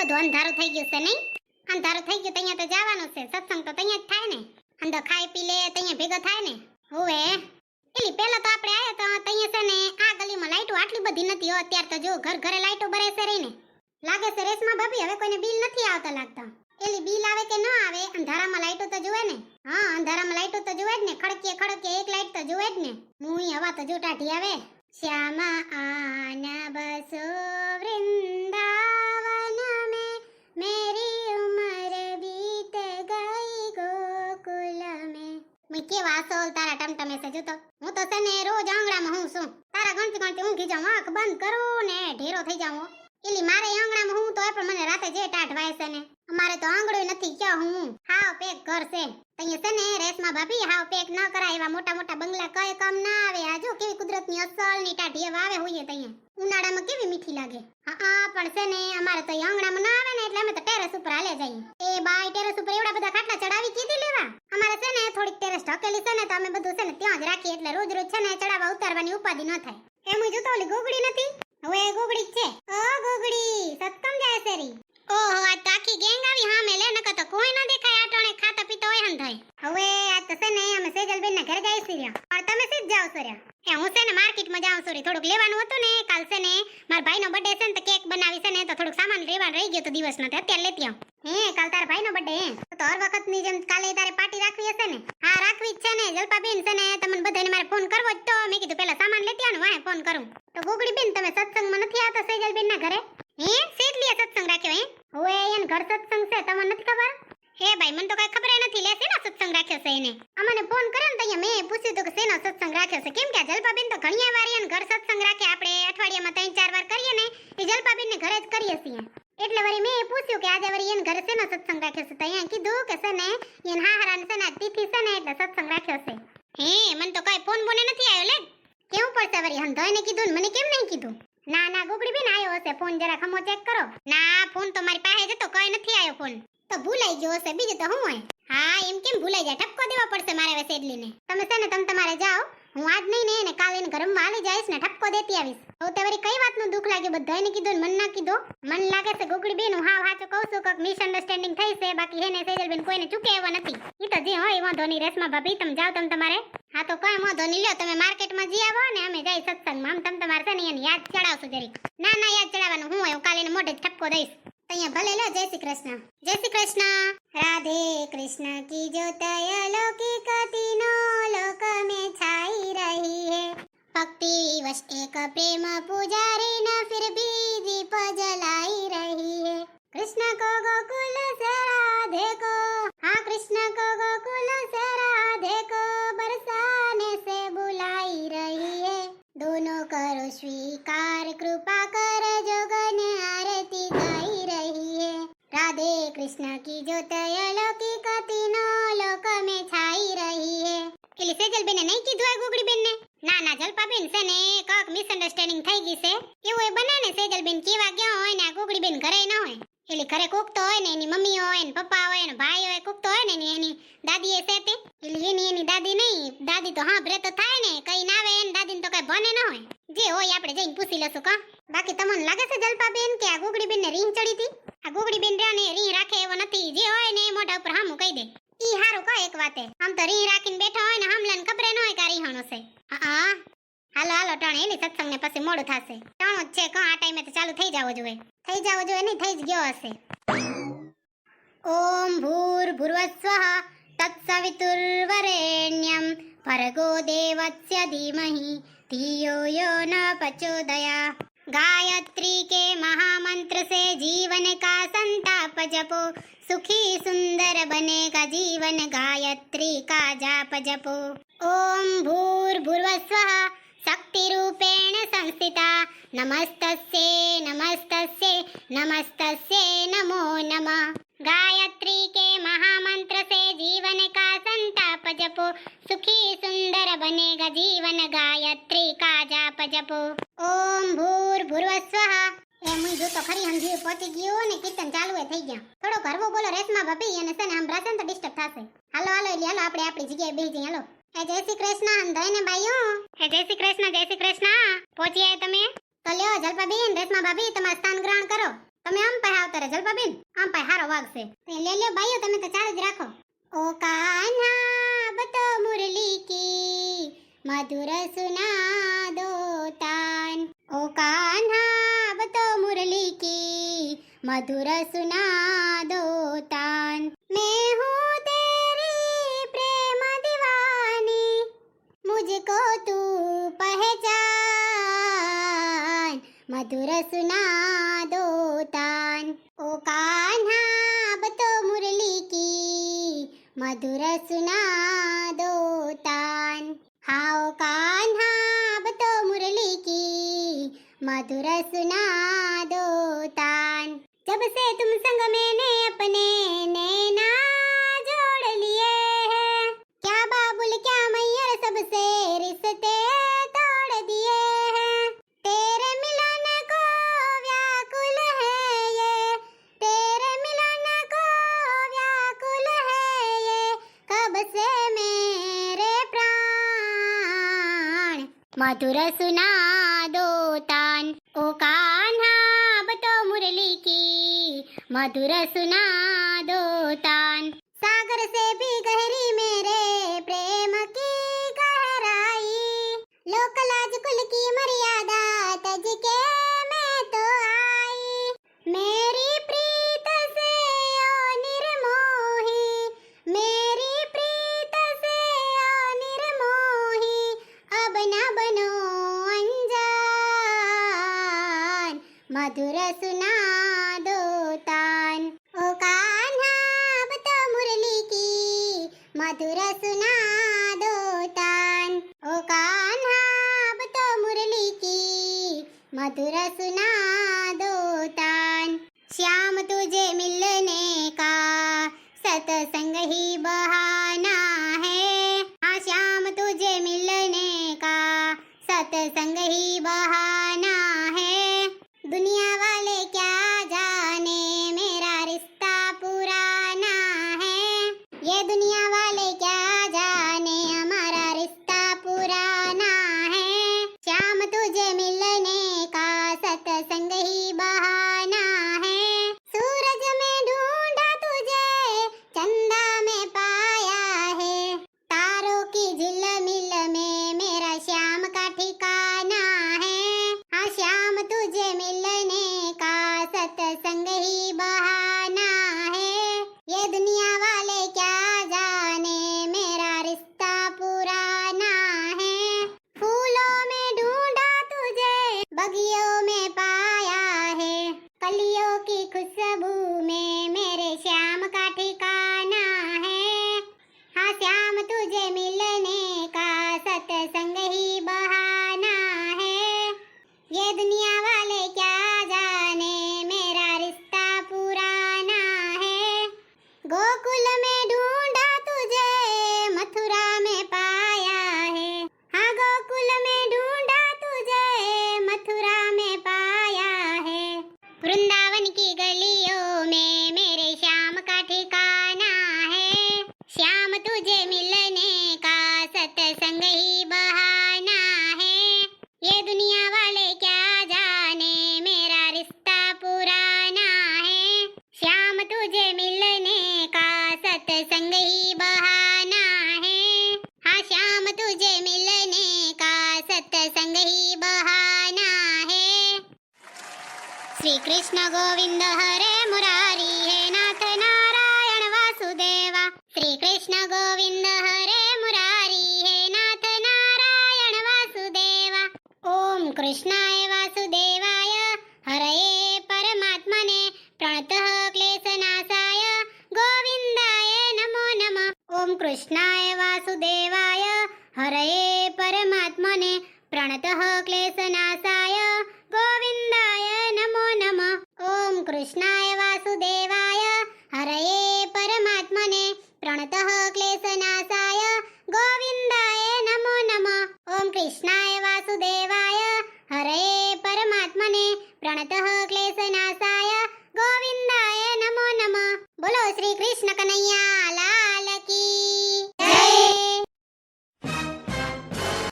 બધું અંધારું થઈ ગયું છે નહીં? અંધારું થઈ ગયું ત્યાં તો જવાનું છે, સત્સંગ તો ત્યાં જ થાય ને, અંદર ખાઈ પી લે ત્યાં ભેગો થાય ને. હોવે એલી પેલા તો આપણે આયા તો ત્યાં છે ને આ ગલીમાં લાઈટો આટલી બધી નથી હો, અત્યારે તો જો ઘર ઘરે લાઈટો બરે છે રહીને. લાગે છે રેશમા ભાભી હવે કોઈને બિલ નથી આવતા લાગતા. એલી બિલ આવે કે ન આવે, અંધારામાં લાઈટો તો જુએ ને. હા અંધારામાં લાઈટો તો જુએ જ ને, ખડકે ખડકે એક લાઈટ તો જુએ જ ને. મુઈ હવા તો જો ટાઢી આવે. શ્યામા આના બસો વૃંદાવન में मेरी उम्र बीत गई गोकुल में. मैं કેવા સોલ તારા ટમટમે છે જોતો. હું તો છે ને રોજ આંગણામાં હું છું, તારા ગણતી ગણતી ઊંઘી જાઉં, આંખ બંધ કરું ને ઢેરો થઈ જાઉં. એલી મારે આંગણામાં હું તો પણ મને રાતે જે ટાઢ વાય છે ને, અમારે તો આંગળું નથી ક્યાં હું હાવ પેક ઘર છે. તઈએ છે ને રેશમા ભાભી હાવ પેક ન કરાય એવા મોટા મોટા બંગલા કઈ કામ ના આવે. આ જો કેવી કુદરતની અસલ ની ટાઢી વાવે હોઈએ તઈએ, ઉનાળામાં કેવી મીઠી લાગે. હા પણ છે ને અમારે તો આંગણામાં ના આવે ને એટલે અમે તો ટેરેસ ઉપર હાલે જઈએ. એ બાય ટેરેસ ઉપર એવડા બધા ખાટલા ચડાવી કીધી લેવા. અમારે છે ને થોડીક ટેરેસ ઢકેલી છે ને તો અમે બધું છે ને ત્યાં જ રાખીએ, એટલે રોજ રોજ છે ને ચડાવવા ઉતારવાની ઉપાધિ ન થાય. એમ જોતો ઓલી ગોગડી નથી, હવે ગોગડી છે. ઓ ગોગડી સત્કમ જાય છે રી. ઓહો આ તો આખી ગેંગ આવી હા મેલે નકર તો કોઈ ન દેખાય. આટણે ખાતા પીતા હોય હન થાય. હવે આ તો છે ને અમે સેજલબેન ના ઘરે જાય છે રહ્યા, પણ તમે સીધ જાવ છો રહ્યા. એ હું છે ને માર્કેટમાં જાઉં છું, થોડુંક લેવાનું હતું ને. કાલ છે ને માર ભાઈનો બર્થડે છે ને તો કેક બનાવી છે ને તો થોડુંક સામાન લેવાનું રહી ગયો તો દિવસનો, તો અત્યારે લેતી આવું. હે કાલ તારા ભાઈનો બર્થડે હે તો હર વખતની જેમ કાલે તારે પાર્ટી રાખવી હશે ને? હા રાખવી જ છે ને જલપાબેન. છે ને તમને બધાને મારે ફોન કરવો જ તો મેં કીધું પેલા સામાન લેતી આવું વાહે ફોન કરું. તો ગોગડી બેન તમે સત્સંગમાં નથી આવતા સેજલબેન ના ઘરે? હે સેટલીએ સત્સંગ રાખ્યો હે? હવે એને ઘર સત્સંગ છે તમને નથી ખબર? હે ભાઈ મને તો કઈ ખબર નથી. લે શેનો સત્સંગ રાખ્યો છે એને? અમને ફોન કર્યો ને તઅહીંયા મેં પૂછ્યું તો કે શેનો સત્સંગ રાખ્યો છે. કેમ કે જલપાબેન તો ઘણી વાર એને ઘર સત્સંગ રાખે, આપણે અઠવાડિયામાં 3-4 વાર કરીએ ને એ જલપાબેન ને ઘરે જ કરીએ છીએ. એટલે વળી મેં પૂછ્યું કે આજે વળી એને ઘરે શેનો સત્સંગ રાખ્યો છે, તો અહીંયા કીધું કે છે ને એને હાહરાને છે ને તિથિ છે ને એટલે સત્સંગ રાખ્યો છે. હે મને તો કઈ ફોન બોને નથી આવ્યો. લે કેવું પડશે વળી હંધાઈને કીધું ને મને કેમ નહીં કીધું? ના ના ગોગડી બેન આવ્યો હશે ફોન, જરા ખમો ચેક કરો. ના ફોન તો મારી પાસે જ હતો, કઈ નથી આવ્યો ફોન. તો ભૂલાઈ ગયો હશે બીજું તો હું હોય. હા એમ કેમ ભૂલાઈ જાય, ઠપકો દેવો પડશે મારે હવે સેડલીને. તમે છે ને તમે તમારે જાઓ, હું આજ નહીં ને એને કાલે એને ઘરમાં હાલી જઈશ ને ઠપકો દેતી આવીશ. હવે તે વળી કઈ વાતનું દુઃખ લાગ્યું, બધાને કીધું ને મન ના કીધું? મને લાગે છે ગોગડી બેન હું હાવ સાચું કહું છું, કોક મિસઅન્ડરસ્ટેન્ડિંગ થઈ છે, બાકી હેને સેજલબેન કોઈને ચૂકે એવો નથી. ઈ તો જે હોય વાંધો નહીં. રેશમા ભાભી તમે જાઓ તમે તમારે. હા તો કઈ વાંધો નહીં, લ્યો તમે માર્કેટમાં જી આવો ને અમે જઈ સત્સંગમાં. આમ તમે તમારે છે ને એને યાદ ચડાવશો જરીક. ના ના યાદ ચડાવવાનું હું હોય, કાલે એને મોઢે જ ઠપકો દઈશ. અહીંયા ભલે લો. જય શ્રી કૃષ્ણ. જય શ્રી કૃષ્ણ. રાધે કૃષ્ણ કી જ્યોત અલૌકિક तीनों लोक में छाई रही है, भक्ति विवश एक प्रेम पुजारी न फिर भी दीप जलाई रही है. कृष्ण को गोकुल से राधे को, हाँ कृष्ण को गोकुल से राधे को बरसाने से बुलाई रही है. दोनों करो स्वीकार कृपा कर जोगन आरती गाई रही है. राधे कृष्ण की ज्योत अलौकिक तीनों लोक में छाई रही है. એલી સેજલબેને નહીં કીધું આ ગોગડીબેન ને? ના ના જલપાબેન છે ને કાક મિસઅન્ડરસ્ટેન્ડિંગ થઈ ગઈ છે એવું એ બને ને. સેજલબેન કેવા ગયા હોય ને આ ગોગડીબેન ઘરે ન હોય. એલી ઘરે કોક તો હોય ને, એની મમ્મી હોય ને પપ્પા હોય ને ભાઈ હોય, કોક તો હોય ને એની દાદી એ સેતે. એલી એની દાદી નહીં, દાદી તો હા બ્રે તો થાય ને, કઈ ના આવે એની દાદીને તો કઈ બને ન હોય. જે હોય આપણે જઈને પૂછી લેશું કા. બાકી તમને લાગે છે જલપાબેન કે આ ગોગડીબેન ને રીંગ ચડી હતી? આ ગોગડીબેન ને રીંગ રાખે એવો નથી, જે હોય ને એ મોઢા ઉપર હામું કહી દે. ઈ હારું કા એક વાતે, આમ તો રીંગ રાખીને બેઠા હોય ને હામલાને ખબર ન હોય કે રીહાણો છે. હા હાલો હાલો ટાણે એની સત્સંગ ને પછી મોડું થાશે. ટાણો જ છે કા, આ ટાઈમે તો ચાલુ થઈ જાવ જોઈએ. થઈ જાવ જોઈએ નહીં, થઈ જ ગયો હશે. ઓમ ભૂર્ભુવસ્વઃ તત્સવિતુર્વરેણ્યં ભર્ગો દેવસ્ય ધીમહિ धियो यो न प्रचोदया. गायत्री के महामंत्र से जीवन का संताप जपो, सुखी सुंदर बनेगा जीवन गायत्री का जाप जपो. ओम भूर्भुवस्वः शक्ति रूपेण संस्थिता नमस्तस्ये नमस्तस्ये नमस्तस्ये नमो नमः. गायत्री के महामंत्र से जीवन का संताप जपो, सुखी सुंदर बनेगा जीवन गायत्री का जाप जपो. ओम भूर्भुवस्वः. એ મુઈ તો ખરી સમજી પહોંચી ગયો ને કીર્તન ચાલુ થઈ ગયા. થોડો ઘરવો બોલો રેશમા ભાભી અને છે ને આમ રાસન તો ડિસ્ટર્બ થાશે. હાલો હાલો એટલે હાલો આપણે આપણી જગ્યાએ બેસી જઈએ. હાલો એ જય શ્રી કૃષ્ણ અંધાઈને બાઈઓ. એ જય શ્રી કૃષ્ણ જય શ્રી કૃષ્ણ. પહોંચી આયા તમે? તો લ્યો જલપાબેન રેશમા ભાભી તમારું સ્થાન ગ્રહણ કરો. તમે આમ પહેરાવ તારે જલપાબેન આમ પાય હારો વાગશે લે લે ભાઈઓ તમે તો ચાલુ જ રાખો ઓ કાન્હા બતો મુરલી કી મધુર સુના દો તાન ओ कान्हा बतो मुरली की मधुर सुना दो तान मैं हूँ तेरी प्रेम दीवानी मुझको तू पहचान मधुर सुना दो तान ओ कान्हा बतो मुरली की मधुर सुना दो तान हाँ ओ कान्हा बतो मुरली की मधुर सुना दो तान जब से तुम संग मैंने अपने नैना जोड़ लिए हैं क्या बाबुल क्या मैयर सबसे रिश्ते तोड़ दिए हैं तेरे मिलन को व्याकुल है ये तेरे मिलन को व्याकुल है ये कब से मेरे प्राण मधुर सुना दो तान ओ कान्हा बतो मुरली की मधुर सुना दो तान सागर से भी गहरी मेरे प्रेम की गहराई लोक लाज कुल की मर्यादा तज के मैं तो आई मेरी प्रीत से ओ निर्मोही मेरी प्रीत से ओ निर्मोही अब न बनो अनजान मधुर सुना दो तान ओ कान्हा बतो मुरली की मधुर सुना दो तान ओ कान्हा बतो मुरली की मधुर सुना दो तान श्याम तुझे मिलने का सत्संग ही बहाना है हाँ श्याम तुझे मिलने का सत्संग ही बहाना है दुनिया वाले क्या जाने मेरा रिश्ता पुराना है ये दुनिया वाले क्या जाने हमारा रिश्ता पुराना है श्याम तुझे मिलने का सत्संग ही बहाना है सूरज में ढूंढा तुझे चंदा में पाया है तारों की झिलमिल में मेरा श्याम का ठिकाना है हाँ श्याम तुझे मिलने का सत्संग ही बहाना है ये दुनिया वाले क्या जाने मेरा रिश्ता पुराना है फूलों में ढूंढा तुझे बगियों में पाया है कलियों की खुशबू में मेरे श्याम का ठिकाना है हाँ श्याम तुझे मिलने का सत्संग ही बहाना है ये दुनिया वाले क्या जाने मेरा रिश्ता पुराना है गोकुल में ढूंढा तुझे मथुरा में पाया है हाँ गोकुल में ढूंढा तुझे मथुरा में पाया है वृंदावन की गलियों में मेरे श्याम का ठिकाना है श्याम तुझे मिलने का सत्संग ही बहाना है ये दुनिया वाले क्या जाने मेरा रिश्ता पुराना है श्याम तुझे मिलने का सत्संग ही बहाना है हाँ श्याम तुझे मिलने का सत्संग ही बहाना है श्री कृष्ण गोविंद हरे मुरारी हे नाथ नारायण वासुदेवा श्री कृष्ण गोविंद हरे मुरारी हे नाथ नारायण वासुदेवा ओम कृष्णाय वासुदेवाय हरये परमात्मने प्रणतः क्लेशनाशाय गोविंदाय नमो नमः ओम कृष्णाय वासुदेवाय हरये परमात्मने प्रणतः क्लेशनाशाय गोविंदाय नमो नमः ओम कृष्णाय वासुदेवाय हरये परमात्मने प्रणतः क्लेशनाशाय गोविंदाय नमो नमः ओम कृष्णाय वासुदेवाय हरये परमात्मने प्रणतः क्लेशनाशाय